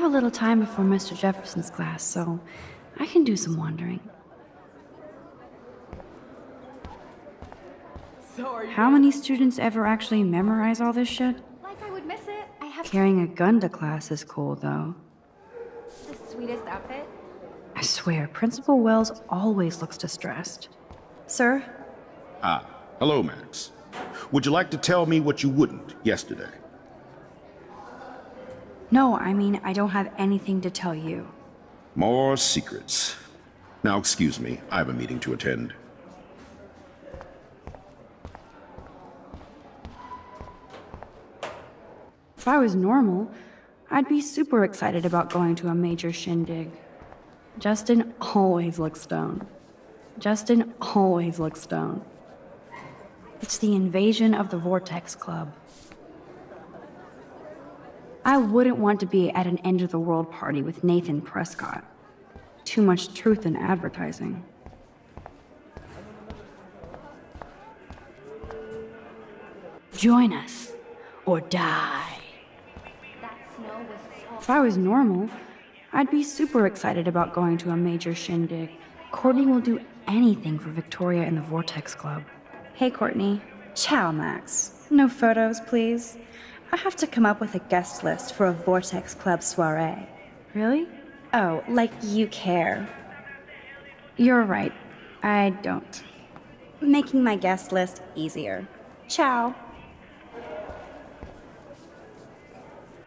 a little time before Mr. Jefferson's class, so I can do some wandering. How many students ever actually memorize all this shit? Like I would miss it. I have Carrying a gun to class is cool, though. the sweetest outfit. I swear, Principal Wells always looks distressed. Sir? Ah, hello, Max. Would you like to tell me what you wouldn't yesterday? No, I mean, I don't have anything to tell you. More secrets. Now, excuse me, I have a meeting to attend. If I was normal, I'd be super excited about going to a major shindig. Justin always looks stoned. Justin always looks stoned. It's the invasion of the Vortex Club. I wouldn't want to be at an end-of-the-world party with Nathan Prescott. Too much truth in advertising. Join us, or die. That snow was so... If I was normal, I'd be super excited about going to a major shindig. Courtney will do anything for Victoria and the Vortex Club. Hey, Courtney. Ciao, Max. No photos, please. I have to come up with a guest list for a Vortex Club soiree. Really? Oh, like you care. You're right. I don't. Making my guest list easier. Ciao.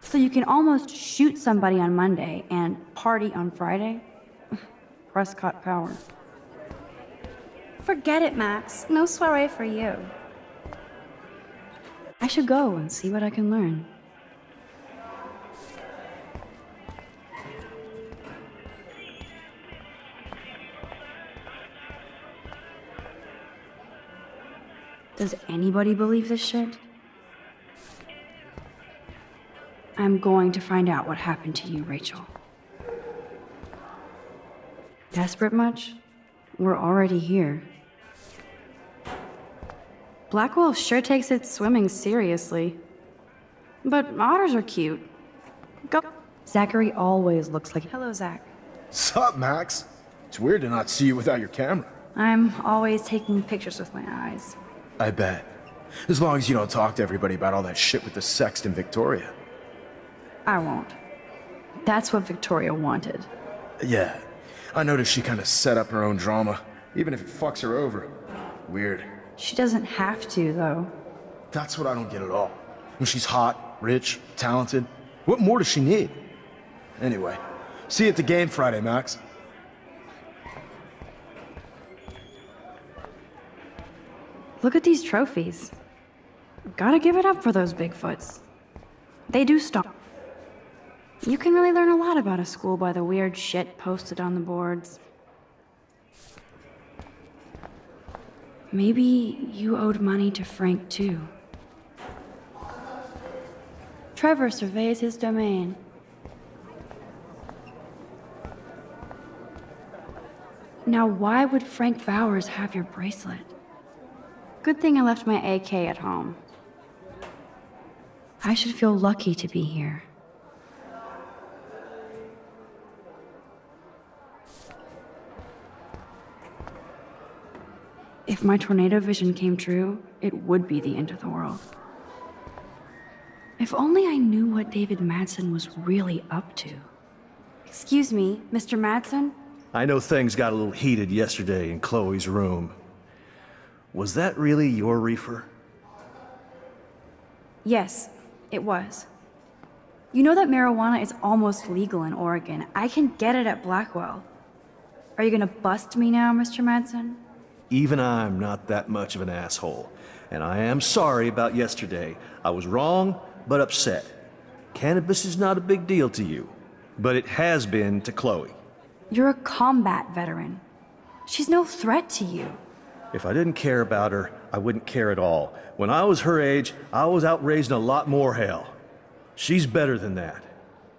So you can almost shoot somebody on Monday and party on Friday? Prescott power. Forget it, Max. No soiree for you. I should go and see what I can learn. Does anybody believe this shit? I'm going to find out what happened to you, Rachel. Desperate much? We're already here. Blackwell sure takes its swimming seriously. But otters are cute. Go. Zachary always looks like... Hello, Zach. Sup, Max? It's weird to not see you without your camera. I'm always taking pictures with my eyes. I bet. As long as you don't talk to everybody about all that shit with the sext in Victoria. I won't. That's what Victoria wanted. Yeah, I noticed she kind of set up her own drama, even if it fucks her over. Weird. She doesn't have to, though. That's what I don't get at all. When she's hot, rich, talented, what more does she need? Anyway, see you at the game Friday, Max. Look at these trophies. Gotta give it up for those Bigfoots. They do stop. You can really learn a lot about a school by the weird shit posted on the boards. Maybe you owed money to Frank, too. Trevor surveys his domain. Now, why would Frank Bowers have your bracelet? Good thing I left my AK at home. I should feel lucky to be here. If my tornado vision came true, it would be the end of the world. If only I knew what David Madsen was really up to. Excuse me, Mr. Madsen? I know things got a little heated yesterday in Chloe's room. Was that really your reefer? Yes, it was. You know that marijuana is almost legal in Oregon. I can get it at Blackwell. Are you gonna bust me now, Mr. Madsen? Even I'm not that much of an asshole. And I am sorry about yesterday. I was wrong, but upset. Cannabis is not a big deal to you, but it has been to Chloe. You're a combat veteran. She's no threat to you. If I didn't care about her, I wouldn't care at all. When I was her age, I was out raising a lot more hell. She's better than that.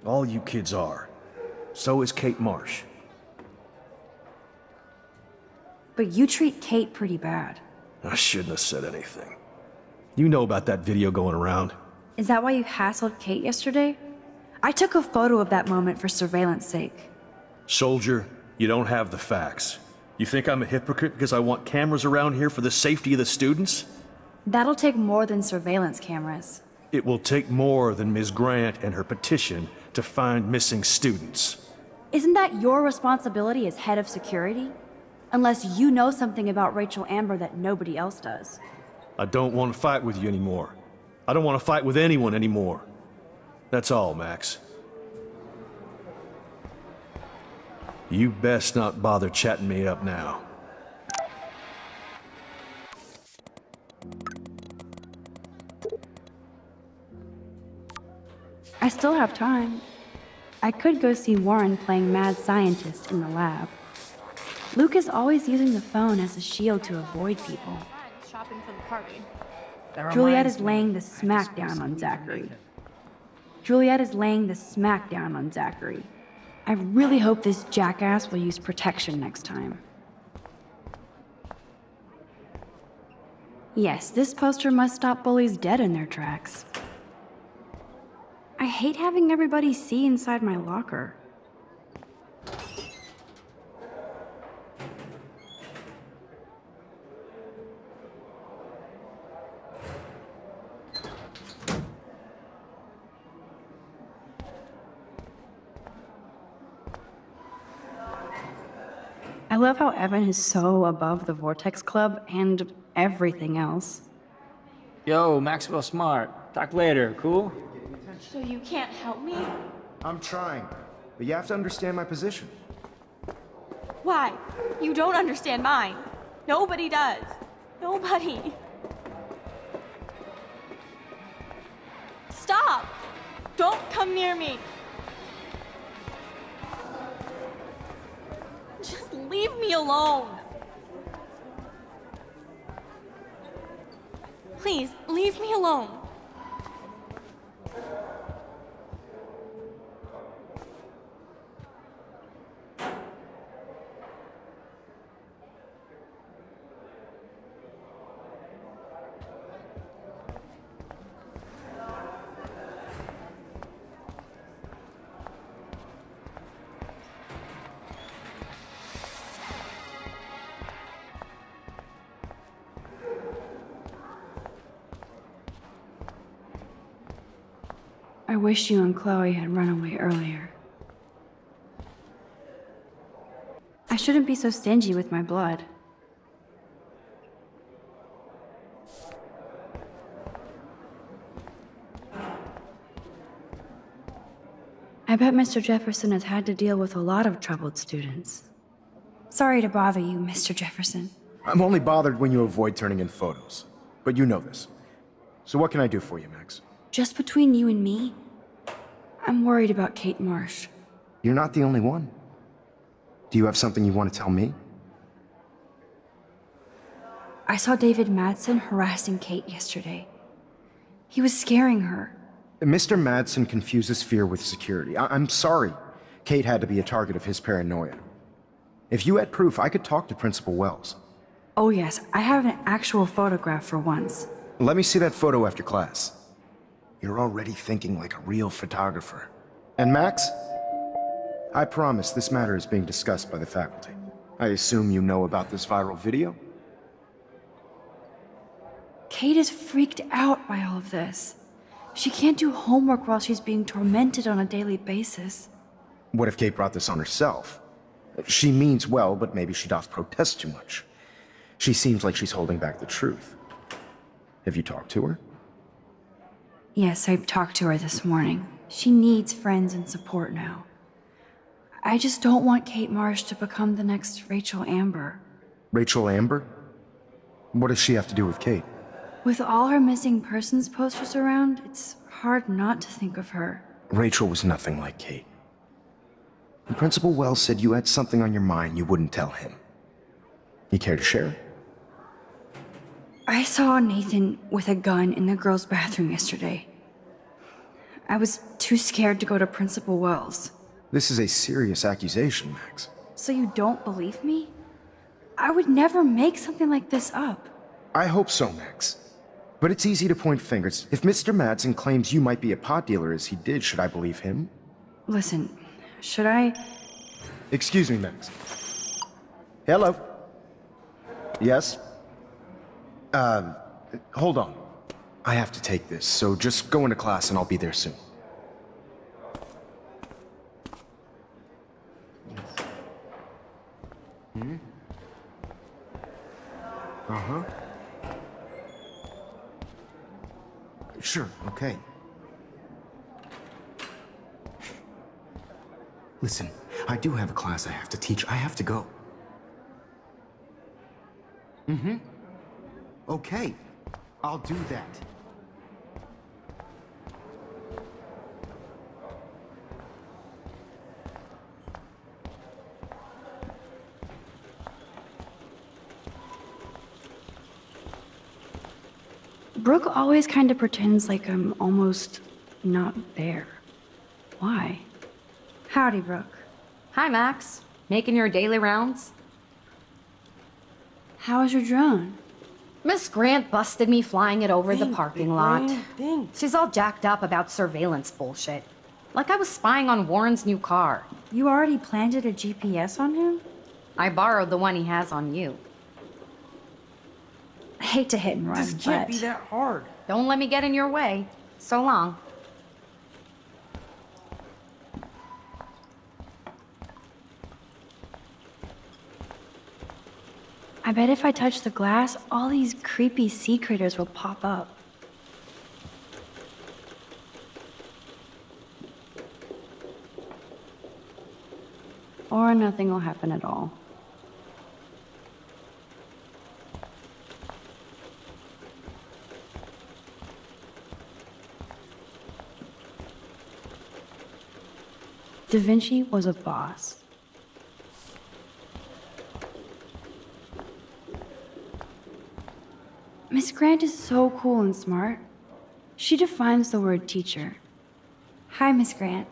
All you kids are. So is Kate Marsh. But you treat Kate pretty bad. I shouldn't have said anything. You know about that video going around. Is that why you hassled Kate yesterday? I took a photo of that moment for surveillance sake. Soldier, you don't have the facts. You think I'm a hypocrite because I want cameras around here for the safety of the students? That'll take more than surveillance cameras. It will take more than Ms. Grant and her petition to find missing students. Isn't that your responsibility as head of security? Unless you know something about Rachel Amber that nobody else does. I don't want to fight with you anymore. I don't want to fight with anyone anymore. That's all, Max. You best not bother chatting me up now. I still have time. I could go see Warren playing mad scientist in the lab. Luke is always using the phone as a shield to avoid people. Shopping for the party. Juliet is laying the smackdown on Zachary. Juliet is laying the smackdown on Zachary. I really hope this jackass will use protection next time. Yes, this poster must stop bullies dead in their tracks. I hate having everybody see inside my locker. I love how Evan is so above the Vortex Club and everything else. Yo, Maxwell Smart. Talk later, cool? So you can't help me? I'm trying, but you have to understand my position. Why? You don't understand mine. Nobody does. Nobody. Stop! Don't come near me. Just leave me alone. Please, leave me alone. I wish you and Chloe had run away earlier. I shouldn't be so stingy with my blood. I bet Mr. Jefferson has had to deal with a lot of troubled students. Sorry to bother you, Mr. Jefferson. I'm only bothered when you avoid turning in photos. But you know this. So what can I do for you, Max? Just between you and me, I'm worried about Kate Marsh. You're not the only one. Do you have something you want to tell me? I saw David Madsen harassing Kate yesterday. He was scaring her. Mr. Madsen confuses fear with security. I'm sorry. Kate had to be a target of his paranoia. If you had proof, I could talk to Principal Wells. Oh yes, I have an actual photograph for once. Let me see that photo after class. You're already thinking like a real photographer. And Max? I promise this matter is being discussed by the faculty. I assume you know about this viral video? Kate is freaked out by all of this. She can't do homework while she's being tormented on a daily basis. What if Kate brought this on herself? She means well, but maybe she doth protest too much. She seems like she's holding back the truth. Have you talked to her? Yes, I talked to her this morning. She needs friends and support now. I just don't want Kate Marsh to become the next Rachel Amber. Rachel Amber? What does she have to do with Kate? With all her missing persons posters around, it's hard not to think of her. Rachel was nothing like Kate. And Principal Wells said you had something on your mind you wouldn't tell him. You care to share? I saw Nathan with a gun in the girls' bathroom yesterday. I was too scared to go to Principal Wells. This is a serious accusation, Max. So you don't believe me? I would never make something like this up. I hope so, Max. But it's easy to point fingers. If Mr. Madsen claims you might be a pot dealer as he did, should I believe him? Listen, should I... Excuse me, Max. Hello? Yes? Hold on. I have to take this, so just go into class and I'll be there soon. Uh-huh. Sure, okay. Listen, I do have a class I have to teach. I have to go. Mm-hmm. Okay, I'll do that. Brooke always kind of pretends like I'm almost not there. Why? Howdy, Brooke. Hi, Max. Making your daily rounds? How's your drone? Miss Grant busted me flying it over the parking lot. Dang. She's all jacked up about surveillance bullshit. Like I was spying on Warren's new car. You already planted a GPS on him? I borrowed the one he has on you. I hate to hit and run, This can't but be that hard. Don't let me get in your way. So long. I bet if I touch the glass, all these creepy sea critters will pop up. Or nothing will happen at all. Da Vinci was a boss. Miss Grant is so cool and smart. She defines the word teacher. Hi, Miss Grant.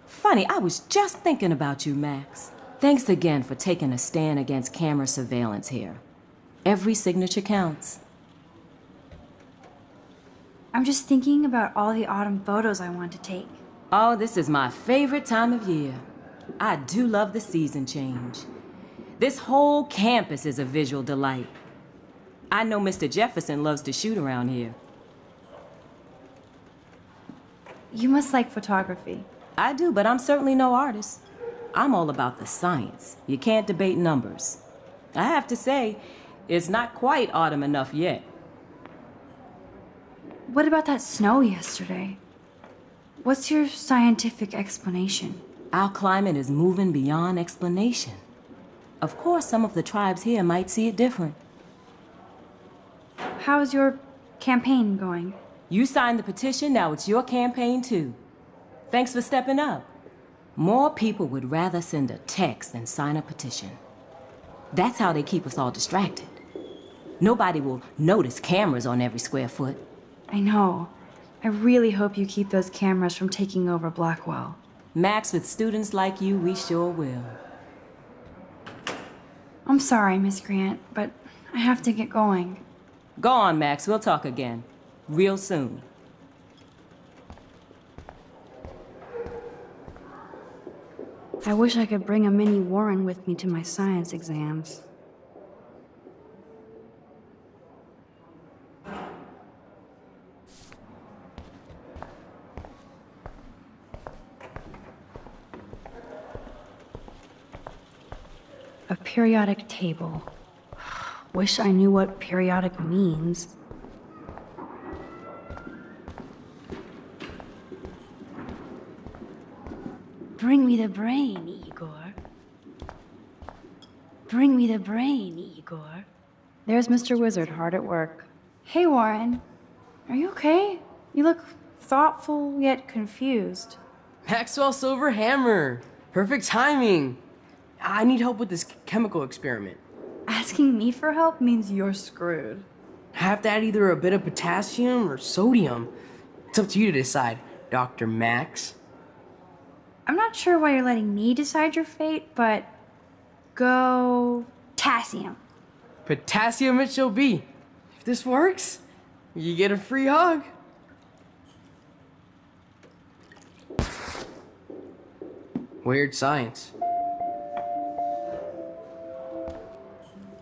Funny, I was just thinking about you, Max. Thanks again for taking a stand against camera surveillance here. Every signature counts. I'm just thinking about all the autumn photos I want to take. Oh, this is my favorite time of year. I do love the season change. This whole campus is a visual delight. I know Mr. Jefferson loves to shoot around here. You must like photography. I do, but I'm certainly no artist. I'm all about the science. You can't debate numbers. I have to say, it's not quite autumn enough yet. What about that snow yesterday? What's your scientific explanation? Our climate is moving beyond explanation. Of course, some of the tribes here might see it different. How's your campaign going? You signed the petition, now it's your campaign too. Thanks for stepping up. More people would rather send a text than sign a petition. That's how they keep us all distracted. Nobody will notice cameras on every square foot. I know. I really hope you keep those cameras from taking over Blackwell. Max, with students like you, we sure will. I'm sorry, Miss Grant, but I have to get going. Go on, Max, we'll talk again. Real soon. I wish I could bring a mini Warren with me to my science exams. A periodic table. Wish I knew what periodic means. Bring me the brain, Igor. Bring me the brain, Igor. There's Mr. Wizard hard at work. Hey, Warren. Are you okay? You look thoughtful yet confused. Maxwell Silver Hammer. Perfect timing. I need help with this chemical experiment. Asking me for help means you're screwed. I have to add either a bit of potassium or sodium. It's up to you to decide, Dr. Max. I'm not sure why you're letting me decide your fate, but go potassium. Potassium it shall be. If this works, you get a free hug. Weird science.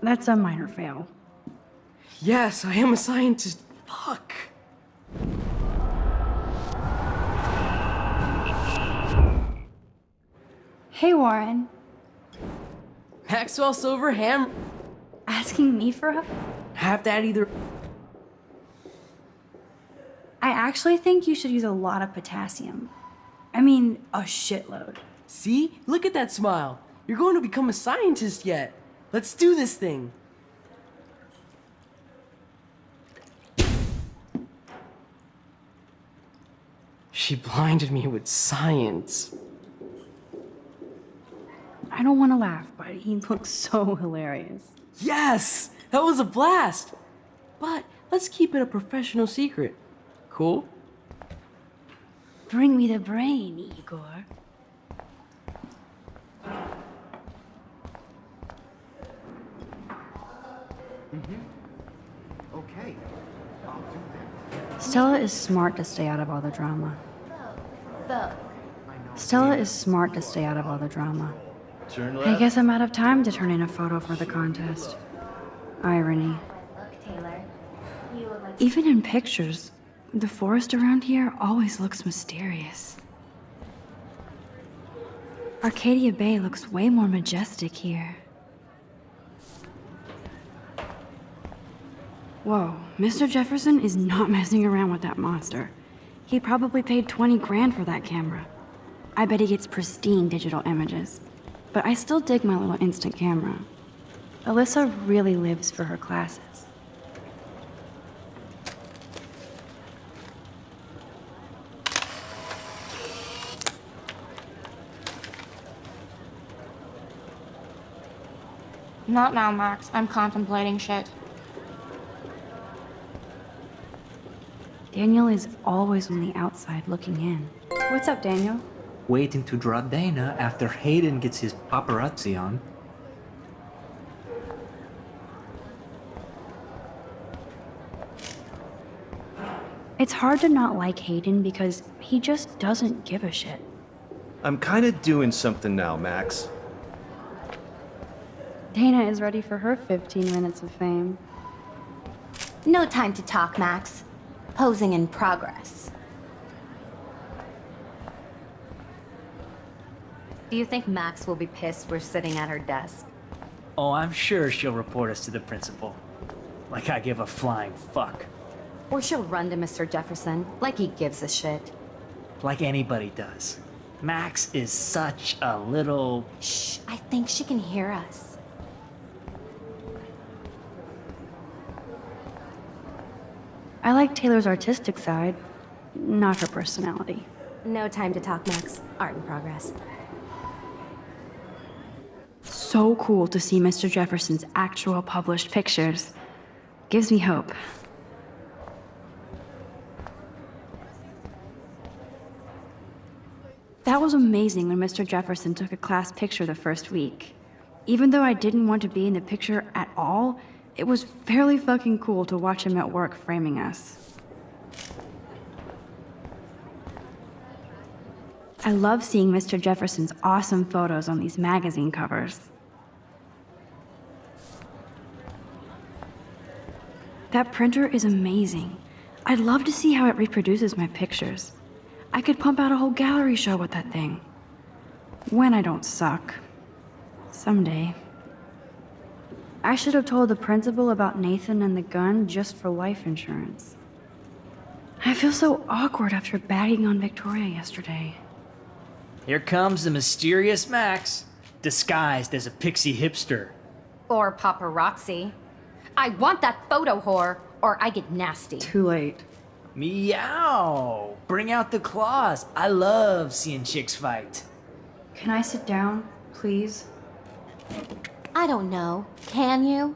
That's a minor fail. Yes, I am a scientist. Fuck. Hey, Warren. Maxwell Silverham. Asking me for help? Have that either. I actually think you should use a lot of potassium. I mean, a shitload. See? Look at that smile. You're going to become a scientist yet. Let's do this thing. She blinded me with science. I don't want to laugh, but he looks so hilarious. Yes! That was a blast! But let's keep it a professional secret. Cool? Bring me the brain, Igor. Okay. Stella is smart to stay out of all the drama. Stella is smart to stay out of all the drama. Turn I guess I'm out of time to turn in a photo for the contest. Irony. Even in pictures, the forest around here always looks mysterious. Arcadia Bay looks way more majestic here. Whoa, Mr. Jefferson is not messing around with that monster. He probably paid 20 grand for that camera. I bet he gets pristine digital images. But I still dig my little instant camera. Alyssa really lives for her classes. Not now, Max. I'm contemplating shit. Daniel is always on the outside looking in. What's up, Daniel? Waiting to draw Dana after Hayden gets his paparazzi on. It's hard to not like Hayden because he just doesn't give a shit. I'm kind of doing something now, Max. Dana is ready for her 15 minutes of fame. No time to talk, Max. Posing in progress. Do you think Max will be pissed we're sitting at her desk? Oh, I'm sure she'll report us to the principal. Like I give a flying fuck. Or she'll run to Mr. Jefferson, like he gives a shit. Like anybody does. Max is such a little... Shh, I think she can hear us. I like Taylor's artistic side, not her personality. No time to talk, Max. Art in progress. So cool to see Mr. Jefferson's actual published pictures. Gives me hope. That was amazing when Mr. Jefferson took a class picture the first week. Even though I didn't want to be in the picture at all, it was fairly fucking cool to watch him at work framing us. I love seeing Mr. Jefferson's awesome photos on these magazine covers. That printer is amazing. I'd love to see how it reproduces my pictures. I could pump out a whole gallery show with that thing. When I don't suck. Someday. I should have told the principal about Nathan and the gun just for life insurance. I feel so awkward after bagging on Victoria yesterday. Here comes the mysterious Max, disguised as a pixie hipster. Or paparazzi. I want that photo whore, or I get nasty. Too late. Meow! Bring out the claws. I love seeing chicks fight. Can I sit down, please? I don't know. Can you?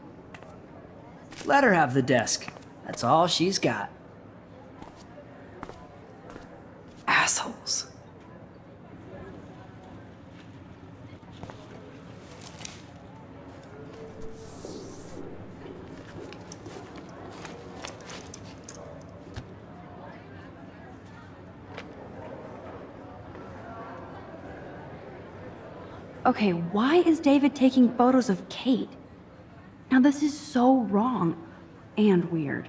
Let her have the desk. That's all she's got. Assholes. Okay, why is David taking photos of Kate? Now this is so wrong and weird.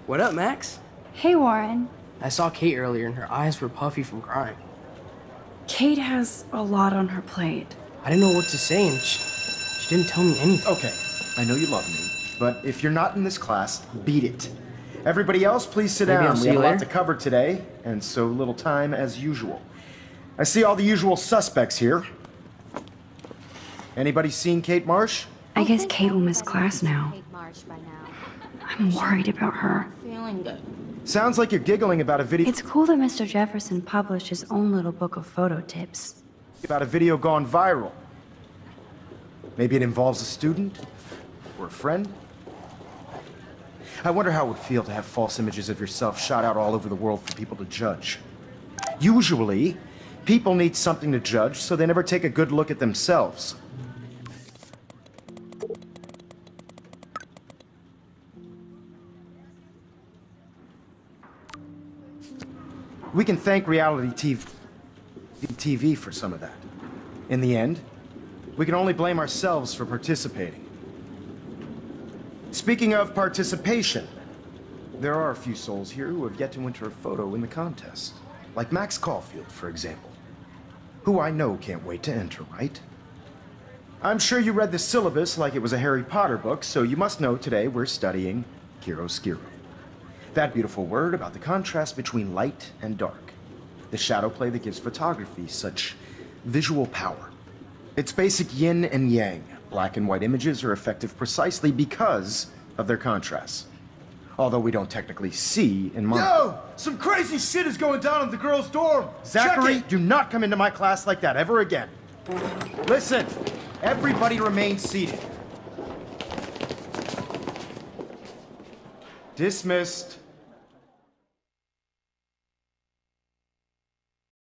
What up, Max? Hey, Warren. I saw Kate earlier and her eyes were puffy from crying. Kate has a lot on her plate. I didn't know what to say and she didn't tell me anything. Okay, I know you love me, but if you're not in this class, beat it. Everybody else, please sit Maybe down. I'll We see have a you lot later. to cover today, and so little time as usual. I see all the usual suspects here. Anybody seen Kate Marsh? I guess Kate will miss class now. Kate Marsh by now. I'm worried about her. Feeling good. Sounds like you're giggling about a video It's cool that Mr. Jefferson published his own little book of photo tips. gone viral. Maybe it involves a student or a friend. I wonder how it would feel to have false images of yourself shot out all over the world for people to judge. Usually, people need something to judge, so they never take a good look at themselves. We can thank reality TV for some of that. In the end, we can only blame ourselves for participating. Speaking of participation, there are a few souls here who have yet to enter a photo in the contest. Like Max Caulfield, for example. Who I know can't wait to enter, right? I'm sure you read the syllabus like it was a Harry Potter book, so you must know today we're studying chiaroscuro. That beautiful word about the contrast between light and dark. The shadow play that gives photography such visual power. It's basic yin and yang. Black and white images are effective precisely because of their contrasts. Although we don't technically see in monochrome. Yo! Some crazy shit is going down in the girls' dorm! Zachary, Check it! do not come into my class like that ever again. Listen, everybody remain seated. Dismissed.